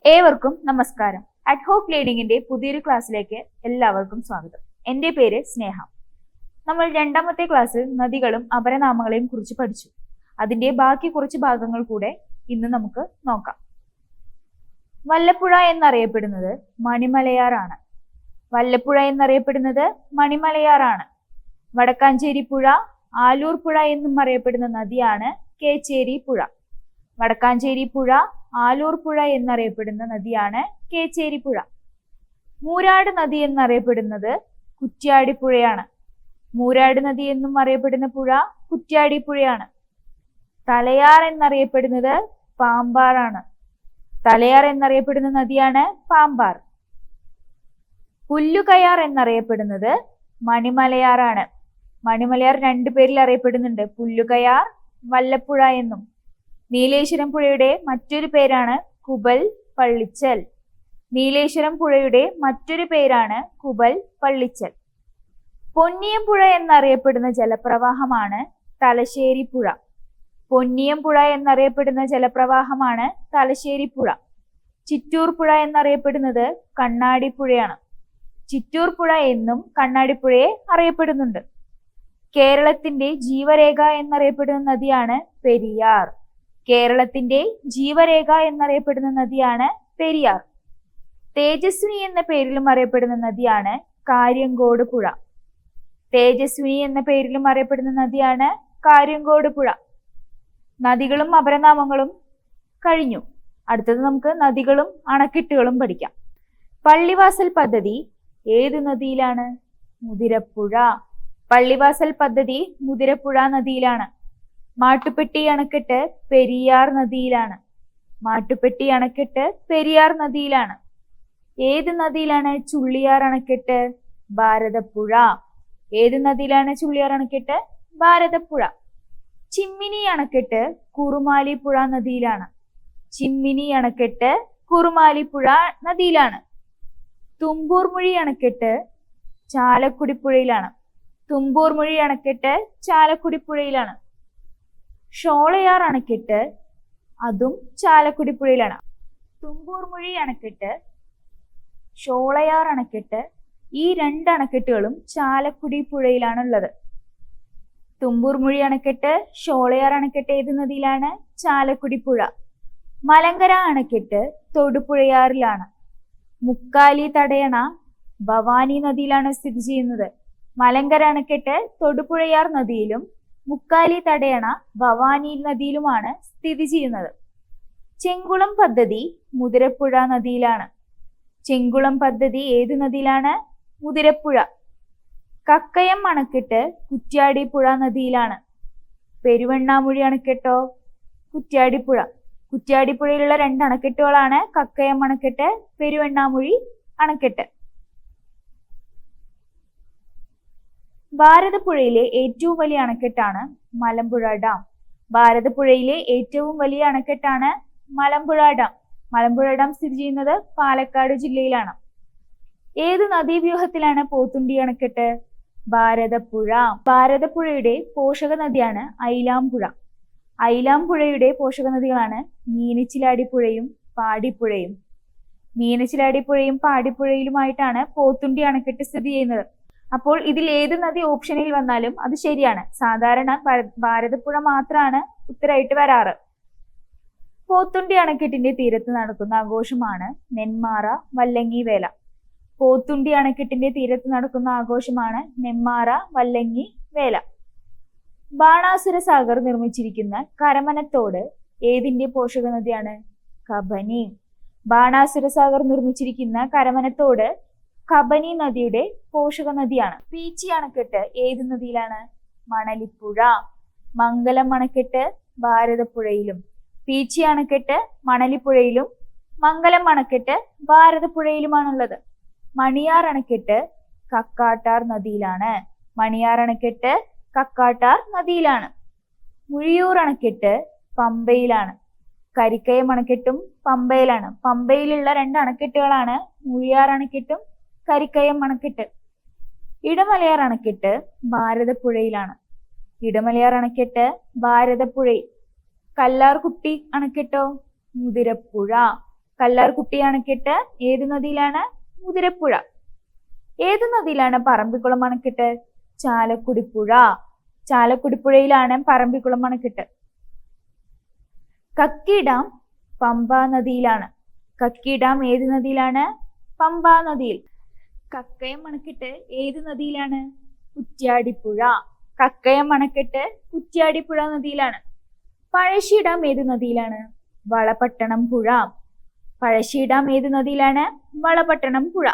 ഏവർക്കും നമസ്കാരം. അഡ്ഹോക് ലേണിംഗിന്റെ പുതിയൊരു ക്ലാസ്സിലേക്ക് എല്ലാവർക്കും സ്വാഗതം. എന്റെ പേര് സ്നേഹ. നമ്മൾ രണ്ടാമത്തെ ക്ലാസ്സിൽ നദികളും അപരനാമങ്ങളെയും കുറിച്ച് പഠിച്ചു. അതിന്റെ ബാക്കി കുറച്ച് ഭാഗങ്ങൾ കൂടെ ഇന്ന് നമുക്ക് നോക്കാം. വല്ലപ്പുഴ എന്നറിയപ്പെടുന്നത് മണിമലയാറാണ്. വല്ലപ്പുഴ എന്നറിയപ്പെടുന്നത് മണിമലയാറാണ്. വടക്കാഞ്ചേരി പുഴ, ആലൂർ പുഴ എന്നും അറിയപ്പെടുന്ന നദിയാണ് കേച്ചേരി പുഴ. വടക്കാഞ്ചേരി പുഴ, ആലൂർ പുഴ എന്നറിയപ്പെടുന്ന നദിയാണ് കേച്ചേരി പുഴ. മൂരാട് നദി എന്നറിയപ്പെടുന്നത് കുറ്റ്യാടിപ്പുഴയാണ്. മൂരാട് നദി എന്നും അറിയപ്പെടുന്ന പുഴ കുറ്റ്യാടിപ്പുഴയാണ്. തലയാർ എന്നറിയപ്പെടുന്നത് പാമ്പാറാണ്. തലയാർ എന്നറിയപ്പെടുന്ന നദിയാണ് പാമ്പാർ. പുല്ലുകയാർ എന്നറിയപ്പെടുന്നത് മണിമലയാറാണ്. മണിമലയാർ രണ്ടു പേരിൽ അറിയപ്പെടുന്നുണ്ട്, പുല്ലുകയാർ, വല്ലപ്പുഴ എന്നും. നീലേശ്വരം പുഴയുടെ മറ്റൊരു പേരാണ് കുബൽ പള്ളിച്ചൽ. നീലേശ്വരം പുഴയുടെ മറ്റൊരു പേരാണ് കുബൽ പള്ളിച്ചൽ. പൊന്നിയം പുഴ എന്നറിയപ്പെടുന്ന ജലപ്രവാഹമാണ് തലശ്ശേരി പുഴ. പൊന്നിയം പുഴ എന്നറിയപ്പെടുന്ന ജലപ്രവാഹമാണ് തലശ്ശേരി പുഴ. ചിറ്റൂർ പുഴ എന്നറിയപ്പെടുന്നത് കണ്ണാടിപ്പുഴയാണ്. ചിറ്റൂർ പുഴ എന്നും കണ്ണാടിപ്പുഴയെ അറിയപ്പെടുന്നുണ്ട്. കേരളത്തിന്റെ ജീവരേഖ എന്നറിയപ്പെടുന്ന നദിയാണ് പെരിയാർ. കേരളത്തിന്റെ ജീവരേഖ എന്നറിയപ്പെടുന്ന നദിയാണ് പെരിയാർ. തേജസ്വിനി എന്ന പേരിലും അറിയപ്പെടുന്ന നദിയാണ് കാര്യങ്കോട് പുഴ. തേജസ്വിനി എന്ന പേരിലും അറിയപ്പെടുന്ന നദിയാണ് കാര്യങ്കോട് പുഴ. നദികളും അപരനാമങ്ങളും കഴിഞ്ഞു. അടുത്തത് നമുക്ക് നദികളും അണക്കെട്ടുകളും പഠിക്കാം. പള്ളിവാസൽ പദ്ധതി ഏത് നദിയിലാണ്? മുതിരപ്പുഴ. പള്ളിവാസൽ പദ്ധതി മുതിരപ്പുഴ നദിയിലാണ്. മാട്ടുപ്പെട്ടി അണക്കെട്ട് പെരിയാർ നദിയിലാണ്. മാട്ടുപ്പെട്ടി അണക്കെട്ട് പെരിയാർ നദിയിലാണ്. ഏത് നദിയിലാണ് ചുള്ളിയാർ അണക്കെട്ട്? ഭാരതപ്പുഴ. ഏത് നദിയിലാണ് ചുള്ളിയാർ അണക്കെട്ട്? ഭാരതപ്പുഴ. ചിമ്മിനി അണക്കെട്ട് കുറുമാലിപ്പുഴ നദിയിലാണ്. ചിമ്മിനി അണക്കെട്ട് കുറുമാലിപ്പുഴ നദിയിലാണ്. തുമ്പൂർമുഴി അണക്കെട്ട് ചാലക്കുടിപ്പുഴയിലാണ്. തുമ്പൂർമുഴി അണക്കെട്ട് ചാലക്കുടിപ്പുഴയിലാണ്. ഷോളയാർ അണക്കെട്ട് അതും ചാലക്കുടിപ്പുഴയിലാണ്. തുമ്പൂർമുഴി അണക്കെട്ട്, ഷോളയാർ അണക്കെട്ട്, ഈ രണ്ട് അണക്കെട്ടുകളും ചാലക്കുടി പുഴയിലാണ് ഉള്ളത്. തുമ്പൂർമുഴി അണക്കെട്ട്, ഷോളയാർ അണക്കെട്ട് ഏത് നദിയിലാണ്? ചാലക്കുടി പുഴ. മലങ്കര അണക്കെട്ട് തൊടുപുഴയാറിലാണ്. മുക്കാലി തടയണ ഭവാനി നദിയിലാണ് സ്ഥിതി ചെയ്യുന്നത്. മലങ്കര അണക്കെട്ട് തൊടുപുഴയാർ നദിയിലും മുക്കാലി തടയണ ഭവാനി നദിയിലുമാണ് സ്ഥിതി ചെയ്യുന്നത്. ചെങ്കുളം പദ്ധതി മുതിരപ്പുഴ നദിയിലാണ്. ചെങ്കുളം പദ്ധതി ഏത് നദിയിലാണ്? മുതിരപ്പുഴ. കക്കയം അണക്കെട്ട് കുറ്റ്യാടിപ്പുഴ നദിയിലാണ്. പെരുവണ്ണാമുഴി അണക്കെട്ടോ? കുറ്റ്യാടിപ്പുഴ. കുറ്റ്യാടിപ്പുഴയിലുള്ള രണ്ട് അണക്കെട്ടുകളാണ് കക്കയം അണക്കെട്ട്, പെരുവണ്ണാമുഴി അണക്കെട്ട്. ഭാരതപ്പുഴയിലെ ഏറ്റവും വലിയ അണക്കെട്ടാണ് മലമ്പുഴ ഡാം. ഭാരതപ്പുഴയിലെ ഏറ്റവും വലിയ അണക്കെട്ടാണ് മലമ്പുഴ ഡാം. മലമ്പുഴ ഡാം സ്ഥിതി ചെയ്യുന്നത് പാലക്കാട് ജില്ലയിലാണ്. ഏത് നദീവ്യൂഹത്തിലാണ് പോത്തുണ്ടി അണക്കെട്ട്? ഭാരതപ്പുഴ. ഭാരതപ്പുഴയുടെ പോഷക നദിയാണ് ഐലാംപുഴ. ഐലാംപുഴയുടെ പോഷക നദികളാണ് മീനച്ചിലാടിപ്പുഴയും പാടിപ്പുഴയും. മീനച്ചിലാടിപ്പുഴയും പാടിപ്പുഴയിലുമായിട്ടാണ് പോത്തുണ്ടി അണക്കെട്ട് സ്ഥിതി ചെയ്യുന്നത്. അപ്പോൾ ഇതിൽ ഏത് നദി ഓപ്ഷനിൽ വന്നാലും അത് ശരിയാണ്. സാധാരണ ഭാരതപ്പുഴ മാത്രമാണ് ഉത്തരമായിട്ട് വരാറ്. പോത്തുണ്ടി അണക്കെട്ടിന്റെ തീരത്ത് നടക്കുന്ന ആഘോഷമാണ് നെന്മാറ വല്ലങ്ങി വേല. പോത്തുണ്ടി അണക്കെട്ടിന്റെ തീരത്ത് നടക്കുന്ന ആഘോഷമാണ് നെന്മാറ വല്ലങ്ങി വേല. ബാണാസുര സാഗർ നിർമ്മിച്ചിരിക്കുന്ന കരമനത്തോട് ഏതിന്റെ പോഷക നദിയാണ്? കബനി. ബാണാസുര സാഗർ നിർമ്മിച്ചിരിക്കുന്ന കരമനത്തോട് കബനി നദിയുടെ പോഷക നദിയാണ്. പീച്ചി അണക്കെട്ട് ഏത് നദിയിലാണ്? മണലിപ്പുഴ. മംഗലം അണക്കെട്ട് ഭാരതപ്പുഴയിലും. പീച്ചി അണക്കെട്ട് മണലിപ്പുഴയിലും, മംഗലം അണക്കെട്ട് ഭാരതപ്പുഴയിലുമാണുള്ളത്. മണിയാർ അണക്കെട്ട് കക്കാട്ടാർ നദിയിലാണ്. മണിയാർ അണക്കെട്ട് കക്കാട്ടാർ നദിയിലാണ്. മുഴിയൂർ അണക്കെട്ട് പമ്പയിലാണ്. കരിക്കയം അണക്കെട്ടും പമ്പയിലാണ്. പമ്പയിലുള്ള രണ്ട് അണക്കെട്ടുകളാണ് മുഴിയാർ അണക്കെട്ടും കരിക്കയം അണക്കെട്ട്. ഇടമലയാർ അണക്കെട്ട് ഭാരതപ്പുഴയിലാണ്. ഇടമലയാർ അണക്കെട്ട് ഭാരതപ്പുഴയിൽ. കല്ലാർകുട്ടി അണക്കെട്ടോ? മുതിരപ്പുഴ. കല്ലാർകുട്ടി അണക്കെട്ട് ഏത് നദിയിലാണ്? മുതിരപ്പുഴ. ഏത് നദിയിലാണ് പറമ്പിക്കുളം അണക്കെട്ട്? ചാലക്കുടിപ്പുഴ. ചാലക്കുടിപ്പുഴയിലാണ് പറമ്പിക്കുളം അണക്കെട്ട്. കക്കി ഡാം പമ്പാ നദിയിലാണ്. കക്കി ഡാം ഏത് നദിയിലാണ്? പമ്പാ നദിയിൽ. കക്കയം അണക്കെട്ട് ഏത് നദിയിലാണ്? കുറ്റ്യാടിപ്പുഴ. കക്കയം അണക്കെട്ട് കുറ്റ്യാടിപ്പുഴ നദിയിലാണ്. പഴശ്ശി ഡാം ഏത് നദിയിലാണ്? വളപട്ടണം പുഴ. പഴശ്ശി ഡാം ഏത് നദിയിലാണ്? വളപട്ടണം പുഴ.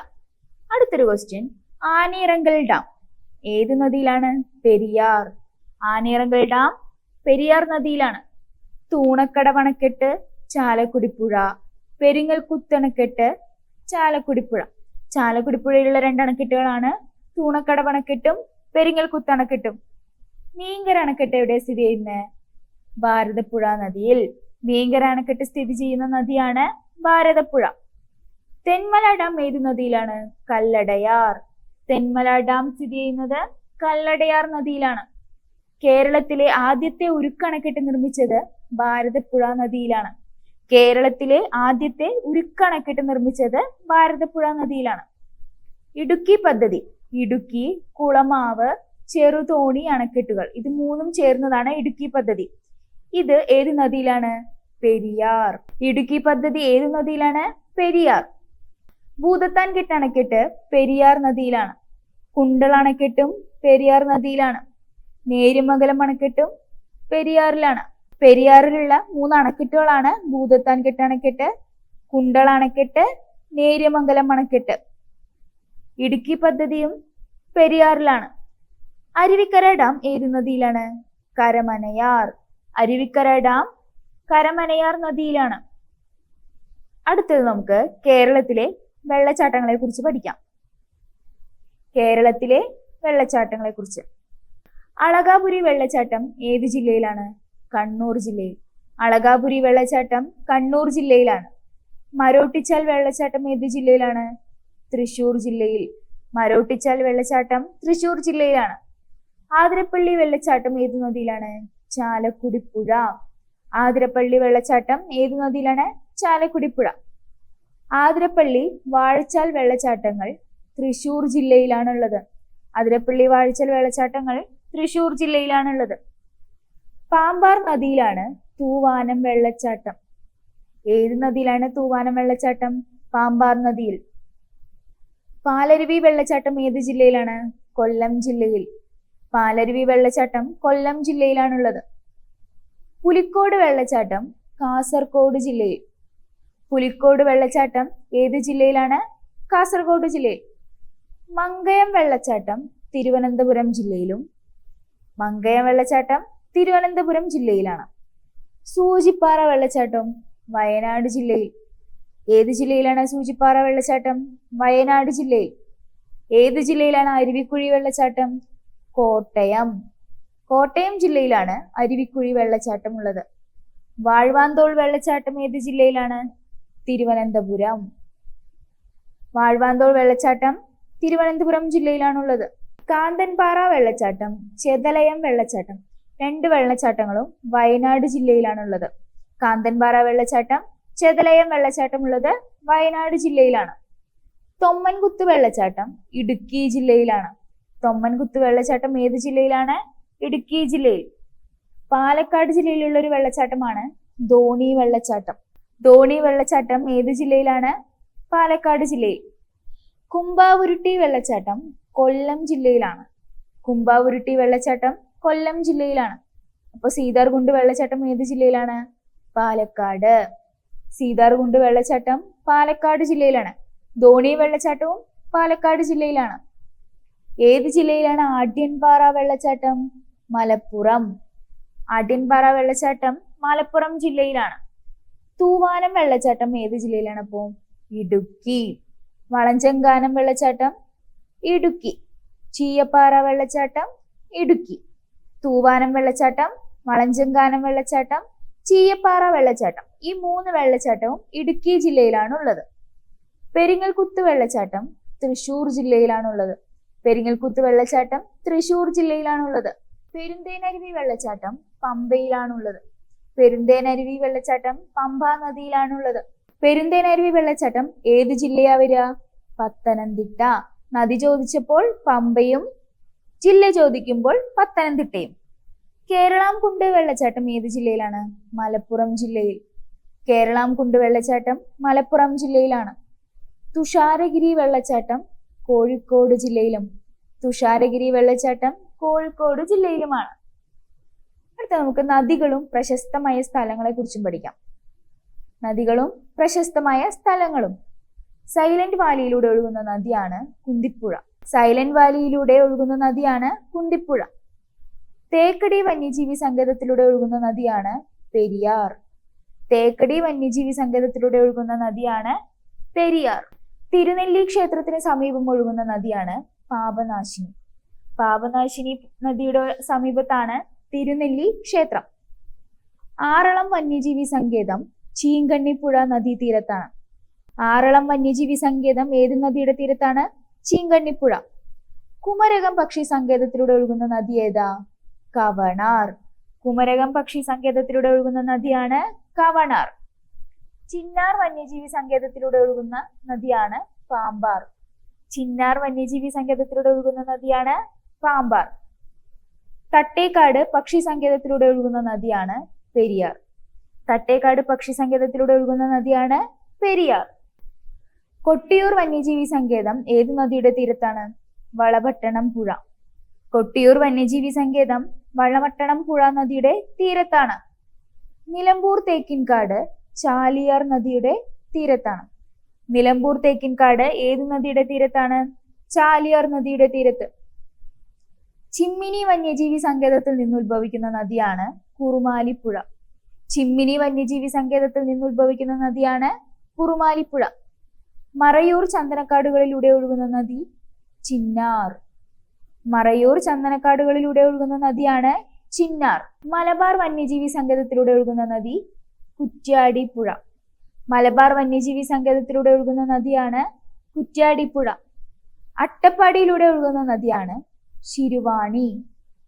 അടുത്തൊരു ക്വസ്റ്റ്യൻ, ആനയിറങ്കൽ ഡാം ഏത് നദിയിലാണ്? പെരിയാർ. ആനയിറങ്കൽ ഡാം പെരിയാർ നദിയിലാണ്. തൂണക്കടവ് അണക്കെട്ട് ചാലക്കുടിപ്പുഴ. പെരിങ്ങൽകുത്തണക്കെട്ട് ചാലക്കുടിപ്പുഴ. ചാലക്കുടിപ്പുഴയിലുള്ള രണ്ട് അണക്കെട്ടുകളാണ് തൂണക്കടവ് അണക്കെട്ടും പെരിങ്ങൽകുത്ത് അണക്കെട്ടും. മീങ്കര അണക്കെട്ട് എവിടെ സ്ഥിതി ചെയ്യുന്നത്? ഭാരതപ്പുഴ നദിയിൽ. മീങ്കര അണക്കെട്ട് സ്ഥിതി ചെയ്യുന്ന നദിയാണ് ഭാരതപ്പുഴ. തെന്മല ഡാം ഏത് നദിയിലാണ്? കല്ലടയാർ. തെന്മല ഡാം സ്ഥിതി ചെയ്യുന്നത് കല്ലടയാർ നദിയിലാണ്. കേരളത്തിലെ ആദ്യത്തെ ഉരുക്കണക്കെട്ട് നിർമ്മിച്ചത് ഭാരതപ്പുഴ നദിയിലാണ്. കേരളത്തിലെ ആദ്യത്തെ ഉരുക്കണക്കെട്ട് നിർമ്മിച്ചത് ഭാരതപ്പുഴ നദിയിലാണ്. ഇടുക്കി പദ്ധതി. ഇടുക്കി, കുളമാവ്, ചെറുതോണി അണക്കെട്ടുകൾ ഇത് മൂന്നും ചേർന്നതാണ് ഇടുക്കി പദ്ധതി. ഇത് ഏത് നദിയിലാണ്? പെരിയാർ. ഇടുക്കി പദ്ധതി ഏത് നദിയിലാണ്? പെരിയാർ. ഭൂതത്താൻ കെട്ട് അണക്കെട്ട് പെരിയാർ നദിയിലാണ്. കുണ്ടള അണക്കെട്ടും പെരിയാർ നദിയിലാണ്. നേര്യമംഗലം അണക്കെട്ടും പെരിയാറിലാണ്. പെരിയാറിലുള്ള 3 അണക്കെട്ടുകളാണ് ഭൂതത്താൻ കെട്ട് അണക്കെട്ട്, കുണ്ടള അണക്കെട്ട്, നേര്യമംഗലം അണക്കെട്ട്. ഇടുക്കി പദ്ധതിയും പെരിയാറിലാണ്. അരുവിക്കര ഡാം ഏത് നദിയിലാണ്? കരമനയാർ. അരുവിക്കര ഡാം കരമനയാർ നദിയിലാണ്. അടുത്തത് നമുക്ക് കേരളത്തിലെ വെള്ളച്ചാട്ടങ്ങളെ കുറിച്ച് പഠിക്കാം. കേരളത്തിലെ വെള്ളച്ചാട്ടങ്ങളെ കുറിച്ച്. അളകാപുരി വെള്ളച്ചാട്ടം ഏത് ജില്ലയിലാണ്? കണ്ണൂർ ജില്ലയിൽ. അളകാപുരി വെള്ളച്ചാട്ടം കണ്ണൂർ ജില്ലയിലാണ്. മരോട്ടിച്ചാൽ വെള്ളച്ചാട്ടം ഏത് ജില്ലയിലാണ്? തൃശൂർ ജില്ലയിൽ. മരോട്ടിച്ചാൽ വെള്ളച്ചാട്ടം തൃശൂർ ജില്ലയിലാണ്. ആതിരപ്പള്ളി വെള്ളച്ചാട്ടം ഏത് നദിയിലാണ്? ചാലക്കുടിപ്പുഴ. ആതിരപ്പള്ളി വെള്ളച്ചാട്ടം ഏത് നദിയിലാണ്? ചാലക്കുടിപ്പുഴ. ആതിരപ്പള്ളി വാഴച്ചാൽ വെള്ളച്ചാട്ടങ്ങൾ തൃശൂർ ജില്ലയിലാണുള്ളത്. ആതിരപ്പള്ളി വാഴച്ചാൽ വെള്ളച്ചാട്ടങ്ങൾ തൃശൂർ ജില്ലയിലാണുള്ളത്. പാമ്പാർ നദിയിലാണ് തൂവാനം വെള്ളച്ചാട്ടം. ഏത് നദിയിലാണ് തൂവാനം വെള്ളച്ചാട്ടം? പാമ്പാർ നദിയിൽ. പാലരുവി വെള്ളച്ചാട്ടം ഏത് ജില്ലയിലാണ്? കൊല്ലം ജില്ലയിൽ. പാലരുവി വെള്ളച്ചാട്ടം കൊല്ലം ജില്ലയിലാണുള്ളത്. പുലിക്കോട് വെള്ളച്ചാട്ടം കാസർഗോഡ് ജില്ലയിൽ. പുലിക്കോട് വെള്ളച്ചാട്ടം ഏത് ജില്ലയിലാണ്? കാസർഗോഡ് ജില്ലയിൽ. മങ്കയം വെള്ളച്ചാട്ടം തിരുവനന്തപുരം ജില്ലയിലും. മങ്കയം വെള്ളച്ചാട്ടം തിരുവനന്തപുരം ജില്ലയിലാണ്. സൂചിപ്പാറ വെള്ളച്ചാട്ടം വയനാട് ജില്ലയിൽ. ഏത് ജില്ലയിലാണ് സൂചിപ്പാറ വെള്ളച്ചാട്ടം? വയനാട് ജില്ലയിൽ. ഏത് ജില്ലയിലാണ് അരുവിക്കുഴി വെള്ളച്ചാട്ടം? കോട്ടയം. കോട്ടയം ജില്ലയിലാണ് അരുവിക്കുഴി വെള്ളച്ചാട്ടം ഉള്ളത്. വാഴ്വാന്തോൾ വെള്ളച്ചാട്ടം ഏത് ജില്ലയിലാണ്? തിരുവനന്തപുരം. വാഴ്വാന്തോൾ വെള്ളച്ചാട്ടം തിരുവനന്തപുരം ജില്ലയിലാണുള്ളത്. കാന്തൻപാറ വെള്ളച്ചാട്ടം, ചെതലയം വെള്ളച്ചാട്ടം 2 വെള്ളച്ചാട്ടങ്ങളും വയനാട് ജില്ലയിലാണുള്ളത്. കാന്തൻപാറ വെള്ളച്ചാട്ടം, ചെതലയം വെള്ളച്ചാട്ടം ഉള്ളത് വയനാട് ജില്ലയിലാണ്. തൊമ്മൻകുത്ത് വെള്ളച്ചാട്ടം ഇടുക്കി ജില്ലയിലാണ്. തൊമ്മൻകുത്ത് വെള്ളച്ചാട്ടം ഏത് ജില്ലയിലാണ്? ഇടുക്കി ജില്ലയിൽ. പാലക്കാട് ജില്ലയിലുള്ള ഒരു വെള്ളച്ചാട്ടമാണ് ധോണി വെള്ളച്ചാട്ടം. ധോണി വെള്ളച്ചാട്ടം ഏത് ജില്ലയിലാണ്? പാലക്കാട് ജില്ലയിൽ. കുംഭാവുരുട്ടി വെള്ളച്ചാട്ടം കൊല്ലം ജില്ലയിലാണ്. കുംഭാവുരുട്ടി വെള്ളച്ചാട്ടം കൊല്ലം ജില്ലയിലാണ്. അപ്പൊ സീതാർകുണ്ട് വെള്ളച്ചാട്ടം ഏത് ജില്ലയിലാണ്? പാലക്കാട്. സീതാർകുണ്ട് വെള്ളച്ചാട്ടം പാലക്കാട് ജില്ലയിലാണ്. ധോണി വെള്ളച്ചാട്ടവും പാലക്കാട് ജില്ലയിലാണ്. ഏത് ജില്ലയിലാണ് ആഢ്യൻപാറ വെള്ളച്ചാട്ടം? മലപ്പുറം. ആഢ്യൻപാറ വെള്ളച്ചാട്ടം മലപ്പുറം ജില്ലയിലാണ്. തൂവാനം വെള്ളച്ചാട്ടം ഏത് ജില്ലയിലാണ്? അപ്പോ ഇടുക്കി. വളഞ്ചങ്കാനം വെള്ളച്ചാട്ടം ഇടുക്കി. ചീയപ്പാറ വെള്ളച്ചാട്ടം ഇടുക്കി. തൂവാനം വെള്ളച്ചാട്ടം, വളഞ്ചങ്കാനം വെള്ളച്ചാട്ടം, ചീയപ്പാറ വെള്ളച്ചാട്ടം ഈ 3 വെള്ളച്ചാട്ടവും ഇടുക്കി ജില്ലയിലാണുള്ളത്. പെരിങ്ങൽകുത്ത് വെള്ളച്ചാട്ടം തൃശൂർ ജില്ലയിലാണുള്ളത്. പെരിങ്ങൽകുത്ത് വെള്ളച്ചാട്ടം തൃശൂർ ജില്ലയിലാണുള്ളത്. പെരുന്തേനരുവി വെള്ളച്ചാട്ടം പമ്പയിലാണുള്ളത്. പെരുന്തേനരുവി വെള്ളച്ചാട്ടം പമ്പ നദിയിലാണുള്ളത്. പെരുന്തേനരുവി വെള്ളച്ചാട്ടം ഏത് ജില്ലയാ വരിക? പത്തനംതിട്ട. നദി ചോദിച്ചപ്പോൾ പമ്പയും ജില്ല ചോദിക്കുമ്പോൾ പത്തനംതിട്ടയും. കേരളാംകുണ്ട് വെള്ളച്ചാട്ടം ഏത് ജില്ലയിലാണ്? മലപ്പുറം ജില്ലയിൽ. കേരളാംകുണ്ട് വെള്ളച്ചാട്ടം മലപ്പുറം ജില്ലയിലാണ്. തുഷാരഗിരി വെള്ളച്ചാട്ടം കോഴിക്കോട് ജില്ലയിലും. തുഷാരഗിരി വെള്ളച്ചാട്ടം കോഴിക്കോട് ജില്ലയിലുമാണ്. അടുത്ത നമുക്ക് നദികളും പ്രശസ്തമായ സ്ഥലങ്ങളെ കുറിച്ചും പഠിക്കാം. നദികളും പ്രശസ്തമായ സ്ഥലങ്ങളും. സൈലന്റ് വാലിയിലൂടെ ഒഴുകുന്ന നദിയാണ് കുന്തിപ്പുഴ. സൈലന്റ് വാലിയിലൂടെ ഒഴുകുന്ന നദിയാണ് കുന്തിപ്പുഴ. തേക്കടി വന്യജീവി സങ്കേതത്തിലൂടെ ഒഴുകുന്ന നദിയാണ് പെരിയാർ. തേക്കടി വന്യജീവി സങ്കേതത്തിലൂടെ ഒഴുകുന്ന നദിയാണ് പെരിയാർ. തിരുനെല്ലി ക്ഷേത്രത്തിന് സമീപം ഒഴുകുന്ന നദിയാണ് പാപനാശിനി. പാപനാശിനി നദിയുടെ സമീപത്താണ് തിരുനെല്ലി ക്ഷേത്രം. ആറളം വന്യജീവി സങ്കേതം ചീങ്കണ്ണിപ്പുഴ നദീതീരത്താണ്. ആറളം വന്യജീവി സങ്കേതം ഏത് നദിയുടെ തീരത്താണ്? ചീങ്കണ്ണിപ്പുഴ. കുമരകം പക്ഷി സങ്കേതത്തിലൂടെ ഒഴുകുന്ന നദി ഏതാ? കവണാർ. കുമരകം പക്ഷി സങ്കേതത്തിലൂടെ ഒഴുകുന്ന നദിയാണ് കവണാർ. ചിന്നാർ വന്യജീവി സങ്കേതത്തിലൂടെ ഒഴുകുന്ന നദിയാണ് പാമ്പാർ. ചിന്നാർ വന്യജീവി സങ്കേതത്തിലൂടെ ഒഴുകുന്ന നദിയാണ് പാമ്പാർ. തട്ടേക്കാട് പക്ഷി സങ്കേതത്തിലൂടെ ഒഴുകുന്ന നദിയാണ് പെരിയാർ. തട്ടേക്കാട് പക്ഷി സങ്കേതത്തിലൂടെ ഒഴുകുന്ന നദിയാണ് പെരിയാർ. കൊട്ടിയൂർ വന്യജീവി സങ്കേതം ഏത് നദിയുടെ തീരത്താണ്? വളപട്ടണം പുഴ. കൊട്ടിയൂർ വന്യജീവി സങ്കേതം വളപട്ടണം പുഴ നദിയുടെ തീരത്താണ്. നിലമ്പൂർ തേക്കിൻകാട് ചാലിയാർ നദിയുടെ തീരത്താണ്. നിലമ്പൂർ തേക്കിൻകാട് ഏത് നദിയുടെ തീരത്താണ്? ചാലിയാർ നദിയുടെ തീരത്ത്. ചിമ്മിനി വന്യജീവി സങ്കേതത്തിൽ നിന്നുത്ഭവിക്കുന്ന നദിയാണ് കുറുമാലിപ്പുഴ. ചിമ്മിനി വന്യജീവി സങ്കേതത്തിൽ നിന്നുത്ഭവിക്കുന്ന നദിയാണ് കുറുമാലിപ്പുഴ. മറയൂർ ചന്ദനക്കാടുകളിലൂടെ ഒഴുകുന്ന നദി ചിന്നാർ. മറയൂർ ചന്ദനക്കാടുകളിലൂടെ ഒഴുകുന്ന നദിയാണ് ചിന്നാർ. മലബാർ വന്യജീവി സങ്കേതത്തിലൂടെ ഒഴുകുന്ന നദി കുറ്റ്യാടിപ്പുഴ. മലബാർ വന്യജീവി സങ്കേതത്തിലൂടെ ഒഴുകുന്ന നദിയാണ് കുറ്റ്യാടിപ്പുഴ. അട്ടപ്പാടിയിലൂടെ ഒഴുകുന്ന നദിയാണ് ശിരുവാണി.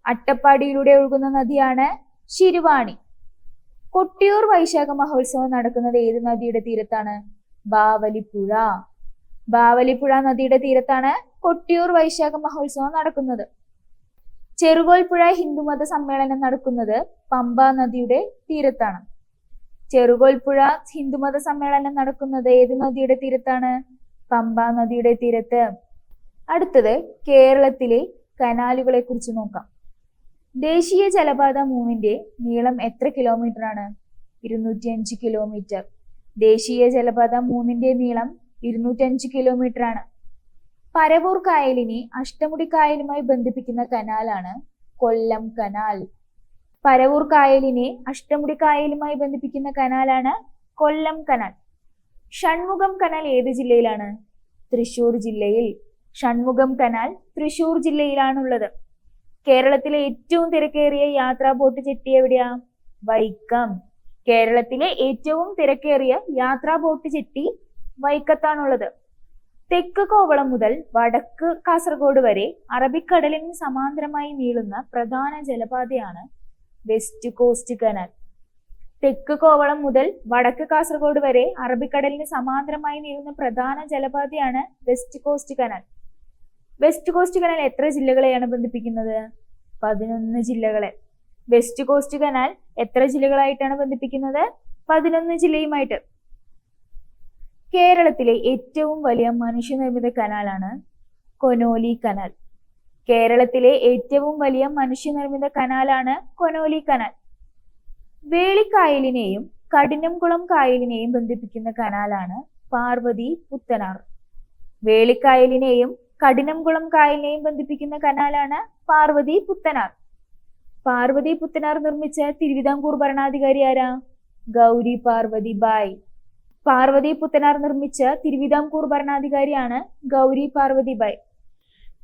അട്ടപ്പാടിയിലൂടെ ഒഴുകുന്ന നദിയാണ് ശിരുവാണി. കൊട്ടിയൂർ വൈശാഖ മഹോത്സവം നടക്കുന്നത് ഏത് നദിയുടെ തീരത്താണ്? ബാവലിപ്പുഴ. ബാവലിപ്പുഴ നദിയുടെ തീരത്താണ് കൊട്ടിയൂർ വൈശാഖ മഹോത്സവം നടക്കുന്നത്. ചെറുകോൽപ്പുഴ ഹിന്ദുമത സമ്മേളനം നടക്കുന്നത് പമ്പ നദിയുടെ തീരത്താണ്. ചെറുകോൽപ്പുഴ ഹിന്ദുമത സമ്മേളനം നടക്കുന്നത് ഏത് നദിയുടെ തീരത്താണ്? പമ്പ നദിയുടെ തീരത്ത്. അടുത്തത് കേരളത്തിലെ കനാലുകളെ കുറിച്ച് നോക്കാം. ദേശീയ ജലപാത 3ന്റെ നീളം എത്ര കിലോമീറ്റർ ആണ്? 205 കിലോമീറ്റർ. ദേശീയ ജലപാത 3ന്റെ നീളം 205 കിലോമീറ്റർ ആണ്. പരവൂർ കായലിനെ അഷ്ടമുടി കായലുമായി ബന്ധിപ്പിക്കുന്ന കനാലാണ് കൊല്ലം കനാൽ. പരവൂർ കായലിനെ അഷ്ടമുടി കായലുമായി ബന്ധിപ്പിക്കുന്ന കനാലാണ് കൊല്ലം കനാൽ. ഷൺമുഖം കനാൽ ഏത് ജില്ലയിലാണ്? തൃശൂർ ജില്ലയിൽ. ഷൺമുഖം കനാൽ തൃശൂർ ജില്ലയിലാണുള്ളത്. കേരളത്തിലെ ഏറ്റവും തിരക്കേറിയ യാത്രാ ബോട്ട് ജെട്ടി എവിടെയാ? വൈക്കം. കേരളത്തിലെ ഏറ്റവും തിരക്കേറിയ യാത്രാ ബോട്ട് ജെട്ടി വൈക്കത്താണുള്ളത്. തെക്ക് കോവളം മുതൽ വടക്ക് കാസർഗോഡ് വരെ അറബിക്കടലിന് സമാന്തരമായി നീളുന്ന പ്രധാന ജലപാതയാണ് വെസ്റ്റ് കോസ്റ്റ് കനാൽ. തെക്ക് കോവളം മുതൽ വടക്ക് കാസർഗോഡ് വരെ അറബിക്കടലിന് സമാന്തരമായി നീളുന്ന പ്രധാന ജലപാതയാണ് west coast canal. West coast canal എത്ര ജില്ലകളെയാണ് ബന്ധിപ്പിക്കുന്നത്? 11 ജില്ലകളെ. വെസ്റ്റ് കോസ്റ്റ് കനാൽ എത്ര ജില്ലകളായിട്ടാണ് ബന്ധിപ്പിക്കുന്നത്? 11 ജില്ലയുമായിട്ട്. കേരളത്തിലെ ഏറ്റവും വലിയ മനുഷ്യനിർമ്മിത കനാലാണ് കൊനോലി കനാൽ. കേരളത്തിലെ ഏറ്റവും വലിയ മനുഷ്യനിർമ്മിത കനാലാണ് കൊനോലി കനാൽ. വേളിക്കായലിനെയും കഠിനംകുളം കായലിനെയും ബന്ധിപ്പിക്കുന്ന കനാലാണ് പാർവതി പുത്തനാർ. വേളിക്കായലിനെയും കഠിനംകുളം കായലിനെയും ബന്ധിപ്പിക്കുന്ന കനാലാണ് പാർവതി പുത്തനാർ. പാർവതി പുത്തനാർ നിർമ്മിച്ച തിരുവിതാംകൂർ ഭരണാധികാരി ആരാ? ഗൗരി പാർവതി ബായ്. പാർവതി പുത്തനാർ നിർമ്മിച്ച തിരുവിതാംകൂർ ഭരണാധികാരിയാണ് ഗൗരി പാർവതി ബായ്.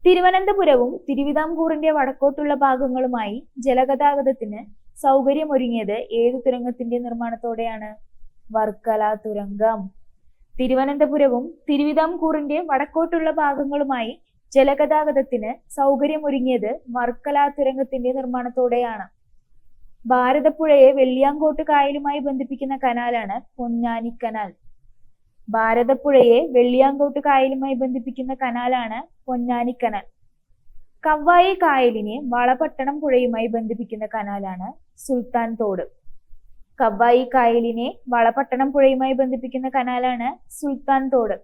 തിരുവനന്തപുരവും തിരുവിതാംകൂറിന്റെ വടക്കോട്ടുള്ള ഭാഗങ്ങളുമായി ജലഗതാഗതത്തിന് സൗകര്യമൊരുങ്ങിയത് ഏതു തുരങ്കത്തിന്റെ നിർമ്മാണത്തോടെയാണ്? വർക്കല തുരങ്കം. തിരുവനന്തപുരവും തിരുവിതാംകൂറിന്റെ വടക്കോട്ടുള്ള ഭാഗങ്ങളുമായി ജലഗതാഗതത്തിന് സൗകര്യമൊരുങ്ങിയത് വർക്കല തുരങ്കത്തിന്റെ നിർമ്മാണത്തോടെയാണ്. ഭാരതപ്പുഴയെ വെള്ളിയാങ്കോട്ട് കായലുമായി ബന്ധിപ്പിക്കുന്ന കനാലാണ് പൊന്നാനി കനാൽ. ഭാരതപ്പുഴയെ വെള്ളിയാങ്കോട്ട് കായലുമായി ബന്ധിപ്പിക്കുന്ന കനാലാണ് പൊന്നാനി കനാൽ. കവ്വായി കായലിനെ വളപട്ടണം പുഴയുമായി ബന്ധിപ്പിക്കുന്ന കനാലാണ് സുൽത്താൻ തോട്. കവ്വായി കായലിനെ വളപട്ടണം പുഴയുമായി ബന്ധിപ്പിക്കുന്ന കനാലാണ് സുൽത്താൻ തോട്.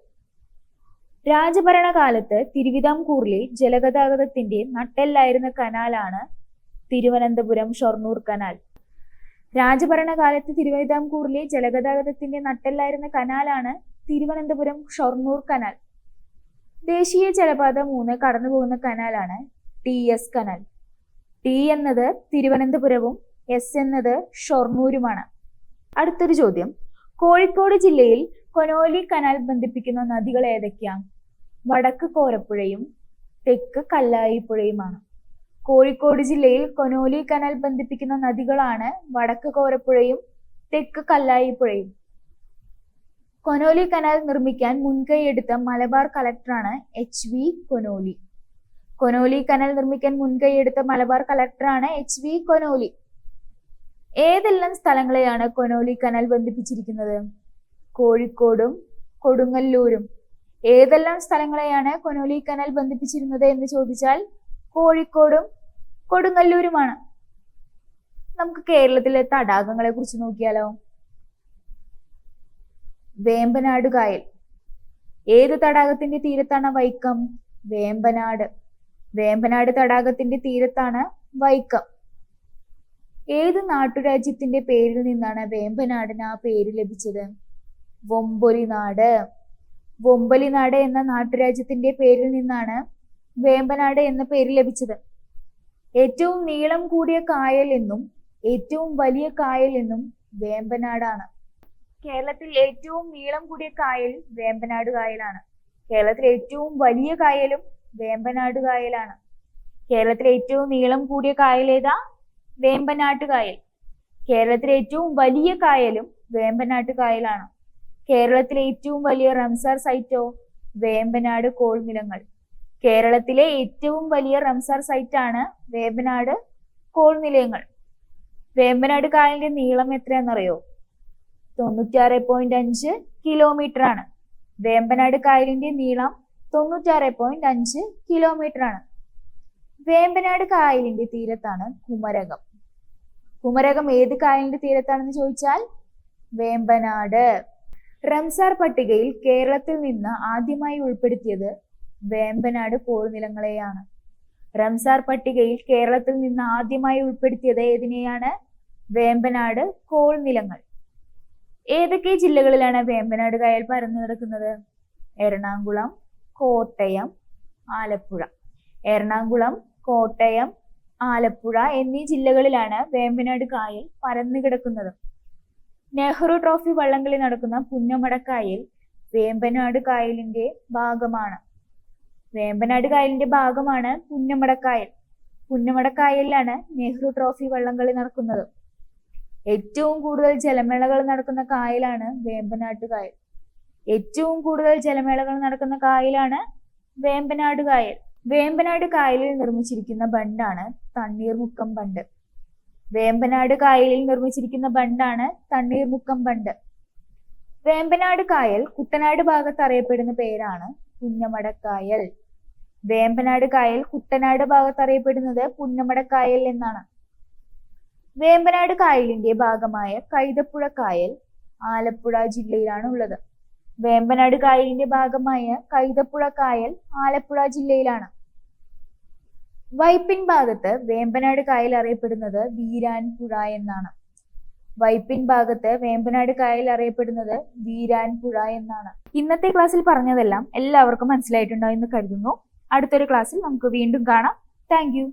രാജഭരണകാലത്ത് തിരുവിതാംകൂറിലെ ജലഗതാഗതത്തിന്റെ നട്ടെല്ലായിരുന്ന കനാലാണ് തിരുവനന്തപുരം ഷൊർണൂർ കനാൽ. രാജഭരണകാലത്ത് തിരുവിതാംകൂറിലെ ജലഗതാഗതത്തിന്റെ നട്ടെല്ലായിരുന്ന കനാലാണ് തിരുവനന്തപുരം ഷൊർണൂർ കനാൽ. ദേശീയ ജലപാത 3 കടന്നുപോകുന്ന കനാലാണ് TS കനാൽ. T എന്നത് തിരുവനന്തപുരവും S എന്നത് ഷൊർണൂരുമാണ്. അടുത്തൊരു ചോദ്യം, കോഴിക്കോട് ജില്ലയിൽ കൊനോലി കനാൽ ബന്ധിപ്പിക്കുന്ന നദികൾ ഏതൊക്കെയാ? വടക്ക് കോരപ്പുഴയും തെക്ക് കല്ലായിപ്പുഴയുമാണ്. കോഴിക്കോട് ജില്ലയിൽ കൊനോലി കനാൽ ബന്ധിപ്പിക്കുന്ന നദികളാണ് വടക്ക് കോരപ്പുഴയും തെക്ക് കല്ലായിപ്പുഴയും. കൊനോലി കനാൽ നിർമ്മിക്കാൻ മുൻകൈയെടുത്ത മലബാർ കളക്ടറാണ് HV കൊനോലി. കൊനോലി കനാൽ നിർമ്മിക്കാൻ മുൻകൈയെടുത്ത മലബാർ കളക്ടറാണ് HV കൊനോലി. ഏതെല്ലാം സ്ഥലങ്ങളെയാണ് കൊനോലി കനാൽ ബന്ധിപ്പിച്ചിരിക്കുന്നത്? കോഴിക്കോടും കൊടുങ്ങല്ലൂരും. ഏതെല്ലാം സ്ഥലങ്ങളെയാണ് കൊനോലി കനാൽ ബന്ധിപ്പിച്ചിരുന്നത് എന്ന് ചോദിച്ചാൽ കോഴിക്കോടും കൊടുങ്ങല്ലൂരുമാണ്. നമുക്ക് കേരളത്തിലെ തടാകങ്ങളെ കുറിച്ച് നോക്കിയാലോ. വേമ്പനാട് കായൽ. ഏത് തടാകത്തിന്റെ തീരത്താണ് വൈക്കം? വേമ്പനാട്. വേമ്പനാട് തടാകത്തിന്റെ തീരത്താണ് വൈക്കം. ഏത് നാട്ടുരാജ്യത്തിന്റെ പേരിൽ നിന്നാണ് വേമ്പനാടിന് ആ പേര് ലഭിച്ചത്? വൊമ്പൊലിനാട്. വൊമ്പൊലിനാട് എന്ന നാട്ടുരാജ്യത്തിന്റെ പേരിൽ നിന്നാണ് വേമ്പനാട് എന്ന പേര് ലഭിച്ചത്. ഏറ്റവും നീളം കൂടിയ കായൽ എന്നും ഏറ്റവും വലിയ കായൽ എന്നും വേമ്പനാടാണ്. കേരളത്തിൽ ഏറ്റവും നീളം കൂടിയ കായൽ വേമ്പനാട് കായലാണ്. കേരളത്തിലെ ഏറ്റവും വലിയ കായലും വേമ്പനാട് കായലാണ്. കേരളത്തിലെ ഏറ്റവും നീളം കൂടിയ കായൽ ഏതാ? വേമ്പനാട്ട് കായൽ. കേരളത്തിലെ ഏറ്റവും വലിയ കായലും വേമ്പനാട്ട് കായലാണ്. കേരളത്തിലെ ഏറ്റവും വലിയ റംസാർ സൈറ്റോ? വേമ്പനാട് കോൾനിലങ്ങൾ. കേരളത്തിലെ ഏറ്റവും വലിയ റംസാർ സൈറ്റാണ് വേമ്പനാട് കോൾനിലയങ്ങൾ. വേമ്പനാട് കായലിന്റെ നീളം എത്രയാണെന്നറിയോ? 96.5 കിലോമീറ്റർ ആണ്. വേമ്പനാട് കായലിന്റെ നീളം 96.5 കിലോമീറ്റർ ആണ്. വേമ്പനാട് കായലിന്റെ തീരത്താണ് കുമരകം. കുമരകം ഏത് കായലിന്റെ തീരത്താണെന്ന് ചോദിച്ചാൽ വേമ്പനാട്. റംസാർ പട്ടികയിൽ കേരളത്തിൽ നിന്ന് ആദ്യമായി ഉൾപ്പെടുത്തിയത് വേമ്പനാട് കോൾനിലങ്ങളെയാണ്. റംസാർ പട്ടികയിൽ കേരളത്തിൽ നിന്ന് ആദ്യമായി ഉൾപ്പെടുത്തിയത് ഏതിനെയാണ്? വേമ്പനാട് കോൾനിലങ്ങൾ. ഏതൊക്കെ ജില്ലകളിലാണ് വേമ്പനാട് കായൽ പരന്നു കിടക്കുന്നത്? എറണാകുളം, കോട്ടയം, ആലപ്പുഴ. എറണാകുളം, കോട്ടയം, ആലപ്പുഴ എന്നീ ജില്ലകളിലാണ് വേമ്പനാട് കായൽ പരന്നു കിടക്കുന്നത്. നെഹ്റു ട്രോഫി വള്ളംകളി നടക്കുന്ന പുന്നമടക്കായൽ വേമ്പനാട് കായലിന്റെ ഭാഗമാണ്. വേമ്പനാട് കായലിന്റെ ഭാഗമാണ് പുന്നമടക്കായൽ. പുന്നമടക്കായലിലാണ് നെഹ്റു ട്രോഫി വള്ളംകളി നടക്കുന്നത്. ഏറ്റവും കൂടുതൽ ജലമേളകൾ നടക്കുന്ന കായലാണ് വേമ്പനാട്ട് കായൽ. ഏറ്റവും കൂടുതൽ ജലമേളകൾ നടക്കുന്ന കായലാണ് വേമ്പനാട് കായൽ. വേമ്പനാട് കായലിൽ നിർമ്മിച്ചിരിക്കുന്ന ബണ്ടാണ് തണ്ണീർമുക്കം ബണ്ട്. വേമ്പനാട് കായലിൽ നിർമ്മിച്ചിരിക്കുന്ന ബണ്ടാണ് തണ്ണീർമുക്കം ബണ്ട്. വേമ്പനാട് കായൽ കുട്ടനാട് ഭാഗത്ത് അറിയപ്പെടുന്ന പേരാണ് പുന്നമടക്കായൽ. വേമ്പനാട് കായൽ കുട്ടനാട് ഭാഗത്ത് അറിയപ്പെടുന്നത് പുന്നമടക്കായൽ എന്നാണ്. വേമ്പനാട് കായലിന്റെ ഭാഗമായ കൈതപ്പുഴ കായൽ ആലപ്പുഴ ജില്ലയിലാണ് ഉള്ളത്. വേമ്പനാട് കായലിന്റെ ഭാഗമായ കൈതപ്പുഴ കായൽ ആലപ്പുഴ ജില്ലയിലാണ്. വൈപ്പിൻ ഭാഗത്ത് വേമ്പനാട് കായൽ അറിയപ്പെടുന്നത് വീരാൻപുഴ എന്നാണ്. വൈപ്പിൻ ഭാഗത്ത് വേമ്പനാട് കായൽ അറിയപ്പെടുന്നത് വീരാൻപുഴ എന്നാണ്. ഇന്നത്തെ ക്ലാസ്സിൽ പറഞ്ഞതെല്ലാം എല്ലാവർക്കും മനസ്സിലായിട്ടുണ്ടാവും എന്ന് കരുതുന്നു. അടുത്തൊരു ക്ലാസ്സിൽ നമുക്ക് വീണ്ടും കാണാം. Thank you.